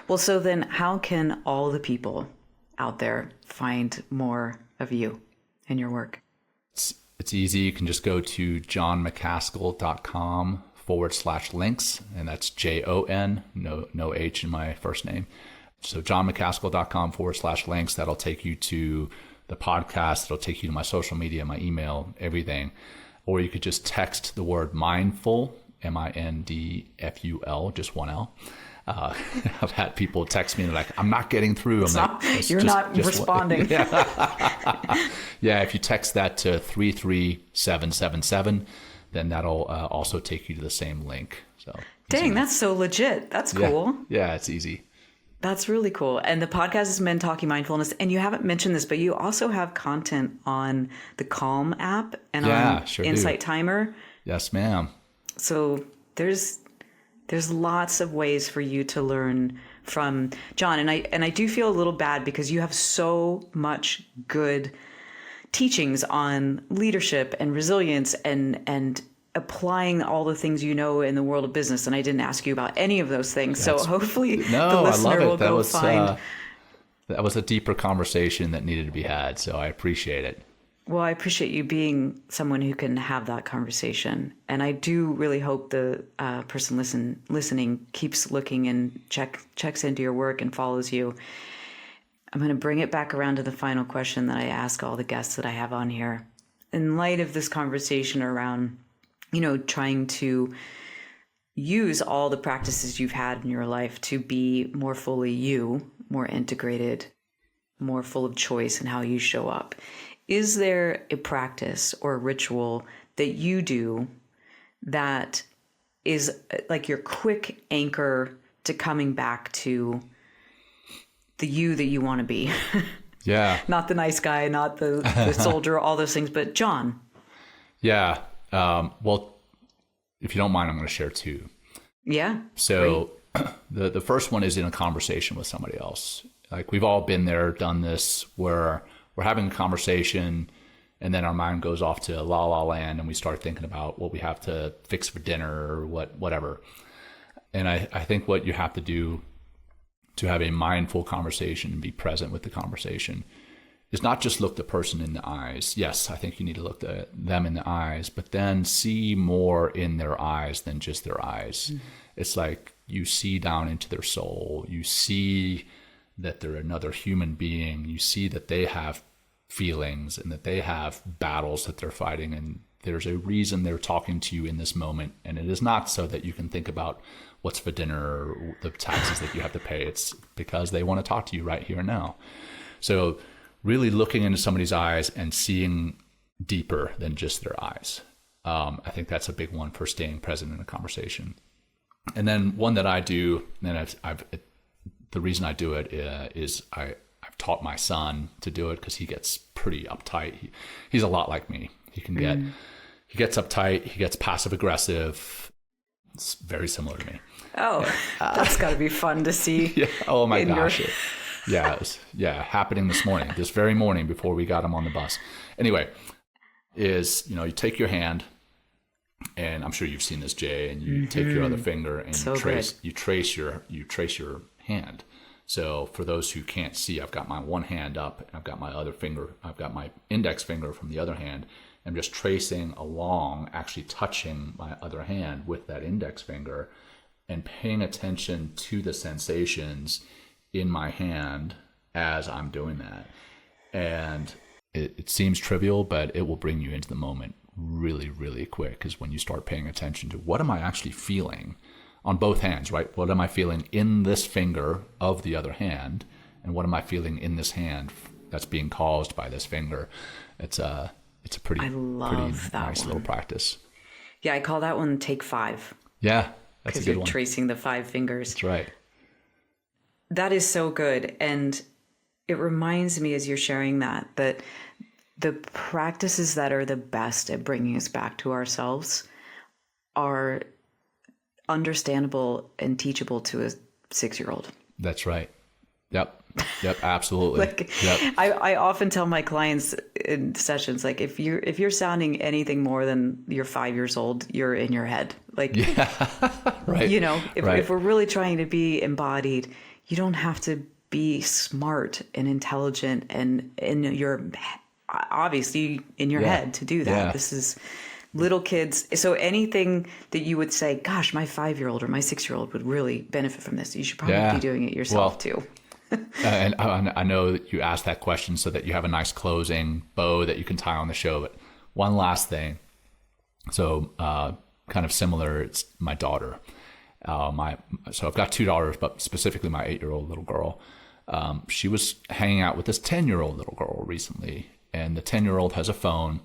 Well, so then how can all the people out there find more of you and your work? It's easy. You can just go to jonmacaskill.com/links, and that's JON, no H in my first name. So jonmacaskill.com/links, that'll take you to the podcast. It'll take you to my social media, my email, everything. Or you could just text the word mindful, MINDFUL, just one L. I've had people text me and they're like, I'm not getting through. You're not responding. Yeah, if you text that to 33777, then that'll also take you to the same link. So dang, that's so legit. That's cool. Yeah, it's easy. That's really cool. And the podcast is Men Talking Mindfulness. And you haven't mentioned this, but you also have content on the Calm app and on Insight Timer. Yes, ma'am. So there's lots of ways for you to learn from Jon. And I do feel a little bad because you have so much good teachings on leadership and resilience and applying all the things you know in the world of business. And I didn't ask you about any of those things. So hopefully the listener will find. That was a deeper conversation that needed to be had. So I appreciate it. Well, I appreciate you being someone who can have that conversation. And I do really hope the person listening keeps looking and checks into your work and follows you. I'm going to bring it back around to the final question that I ask all the guests that I have on here. In light of this conversation around, trying to use all the practices you've had in your life to be more fully you, more integrated, more full of choice in how you show up. Is there a practice or a ritual that you do that is like your quick anchor to coming back to the you that you want to be? Yeah. Not the nice guy, not the soldier, all those things, but Jon. Yeah. Well, if you don't mind, I'm going to share two. Yeah. So the first one is in a conversation with somebody else. Like we've all been there, done this, where we're having a conversation and then our mind goes off to la la land and we start thinking about what we have to fix for dinner or whatever. And I think what you have to do to have a mindful conversation and be present with the conversation is not just look the person in the eyes. Yes, I think you need to look them in the eyes, but then see more in their eyes than just their eyes. Mm-hmm. It's like you see down into their soul. You see that they're another human being. You see that they have feelings and that they have battles that they're fighting. And there's a reason they're talking to you in this moment. And it is not so that you can think about what's for dinner or the taxes that you have to pay. It's because they want to talk to you right here and now. So really looking into somebody's eyes and seeing deeper than just their eyes. I think that's a big one for staying present in a conversation. And then one that I do, and the reason I do it is I've taught my son to do it because he gets pretty uptight. He's a lot like me. He gets uptight. He gets passive aggressive. It's very similar to me. Oh, that's got to be fun to see. Yeah. Oh my gosh. Happening this morning, this very morning before we got him on the bus. Anyway, you take your hand, and I'm sure you've seen this, Jay, and you take your other finger and you trace your hand. So for those who can't see, I've got my one hand up and I've got my other finger. I've got my index finger from the other hand. I'm just tracing along, actually touching my other hand with that index finger and paying attention to the sensations in my hand as I'm doing that. And it seems trivial, but it will bring you into the moment really, really quick, is when you start paying attention to what am I actually feeling on both hands, right? What am I feeling in this finger of the other hand? And what am I feeling in this hand that's being caused by this finger? It's a pretty nice little practice. Yeah, I call that one Take 5. Yeah, that's a good one. Because you're tracing the 5 fingers. That's right. That is so good. And it reminds me as you're sharing that the practices that are the best at bringing us back to ourselves are understandable and teachable to a 6-year-old. That's right. Yep, absolutely. I often tell my clients in sessions, like, if you're sounding anything more than you're 5 years old, you're in your head. Like, yeah, right. If we're really trying to be embodied, you don't have to be smart and intelligent and obviously in your head to do that. Yeah. This is little kids. So anything that you would say, gosh, my 5-year-old or my 6-year-old would really benefit from this, you should probably be doing it yourself too. And I know that you asked that question so that you have a nice closing bow that you can tie on the show. But one last thing. So kind of similar, it's my daughter. So I've got 2 daughters, but specifically my 8-year-old little girl. She was hanging out with this 10-year-old little girl recently. And the 10-year-old has a phone.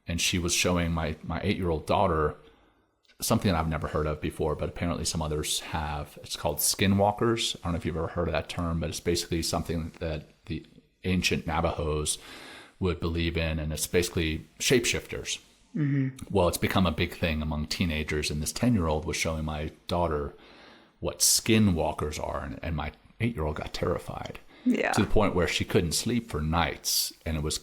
And she was showing my 8-year-old daughter something that I've never heard of before, but apparently some others have. It's called skinwalkers. I don't know if you've ever heard of that term, but it's basically something that the ancient Navajos would believe in, and it's basically shapeshifters. Mm-hmm. Well, it's become a big thing among teenagers, and this 10-year-old was showing my daughter what skinwalkers are, and my 8-year-old got terrified. Yeah. To the point where she couldn't sleep for nights, and it was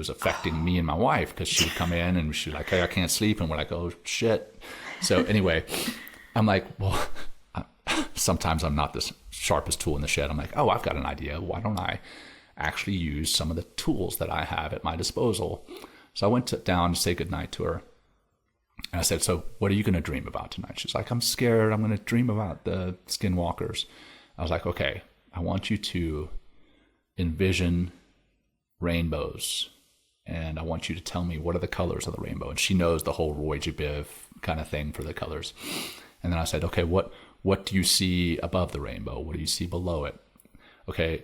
affecting me and my wife, because she would come in and she's like, hey, I can't sleep, and we're like, oh shit. So anyway, I'm like, well, sometimes I'm not the sharpest tool in the shed. I'm like, oh, I've got an idea. Why don't I actually use some of the tools that I have at my disposal So I went down to say goodnight to her. And I said, so what are you going to dream about tonight? She's like, I'm scared. I'm going to dream about the skinwalkers. I was like, okay, I want you to envision rainbows. And I want you to tell me what are the colors of the rainbow. And she knows the whole Roy G. Biv kind of thing for the colors. And then I said, okay, what do you see above the rainbow? What do you see below it? Okay,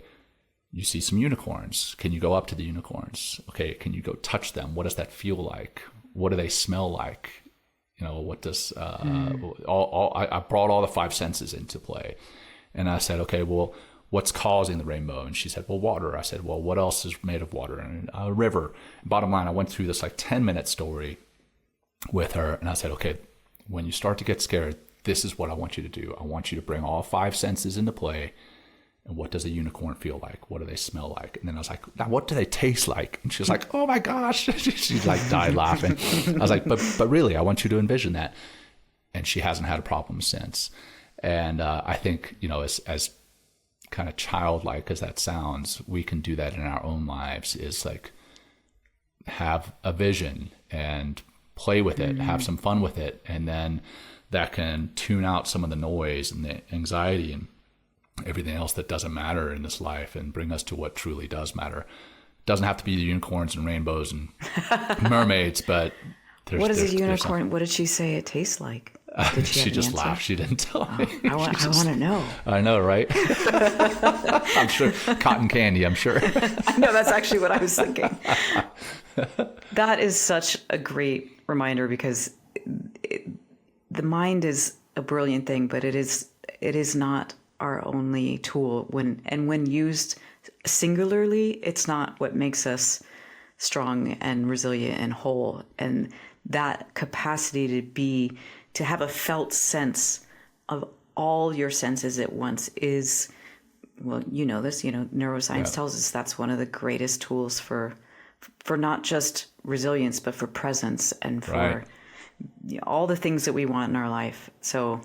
you see some unicorns. Can you go up to the unicorns? Okay, can you go touch them? What does that feel like? What do they smell like? You know, what does, I brought all the 5 senses into play. And I said, okay, well, what's causing the rainbow? And she said, well, water. I said, well, what else is made of water? And a river. Bottom line, I went through this like 10-minute story with her. And I said, okay, when you start to get scared, this is what I want you to do. I want you to bring all 5 senses into play. And what does a unicorn feel like? What do they smell like? And then I was like, now what do they taste like? And she was like, oh my gosh. She like died laughing. I was like, but really, I want you to envision that. And she hasn't had a problem since. And I think, you know, as kind of childlike as that sounds, we can do that in our own lives, is like have a vision and play with it, have some fun with it. And then that can tune out some of the noise and the anxiety and everything else that doesn't matter in this life and bring us to what truly does matter. It doesn't have to be the unicorns and rainbows and mermaids, but what is a unicorn? What did she say it tastes like? Did she just laughed. She didn't tell me. I want to know. I know, right? I'm sure. Cotton candy, I'm sure. I know, that's actually what I was thinking. That is such a great reminder, because the mind is a brilliant thing, but it is not our only tool. When used singularly, it's not what makes us strong and resilient and whole. And that capacity to have a felt sense of all your senses at once is, well, you know this, neuroscience tells us that's one of the greatest tools for not just resilience, but for presence and for all the things that we want in our life. So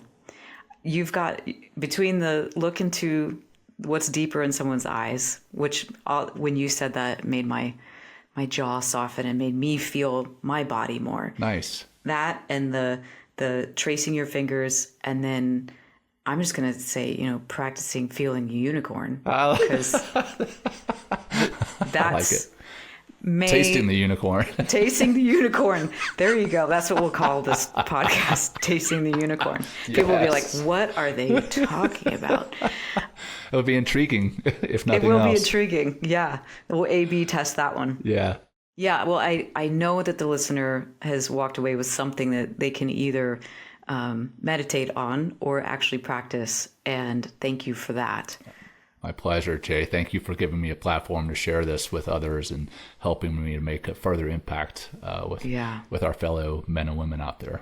you've got, between the look into what's deeper in someone's eyes, which when you said that, made my jaw soften and made me feel my body more. Nice. That and the tracing your fingers, and then I'm just going to say, practicing feeling a unicorn, because that's tasting the unicorn. Tasting the unicorn. There you go. That's what we'll call this podcast, Tasting the Unicorn. People will be like, what are they talking about? It would be intriguing, if nothing else. It will be intriguing. Yeah. We'll A/B test that one. Yeah. Yeah. Well, I know that the listener has walked away with something that they can either meditate on or actually practice. And thank you for that. My pleasure, Jay. Thank you for giving me a platform to share this with others and helping me to make a further impact with our fellow men and women out there.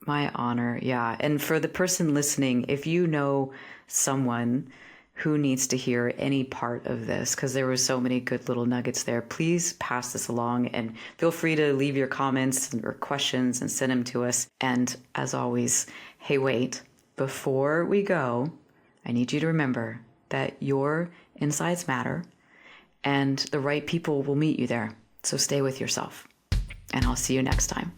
My honor. Yeah. And for the person listening, if you know someone who needs to hear any part of this, because there were so many good little nuggets there, please pass this along, and feel free to leave your comments or questions and send them to us. And as always, hey, wait, before we go, I need you to remember that your insides matter and the right people will meet you there. So stay with yourself, and I'll see you next time.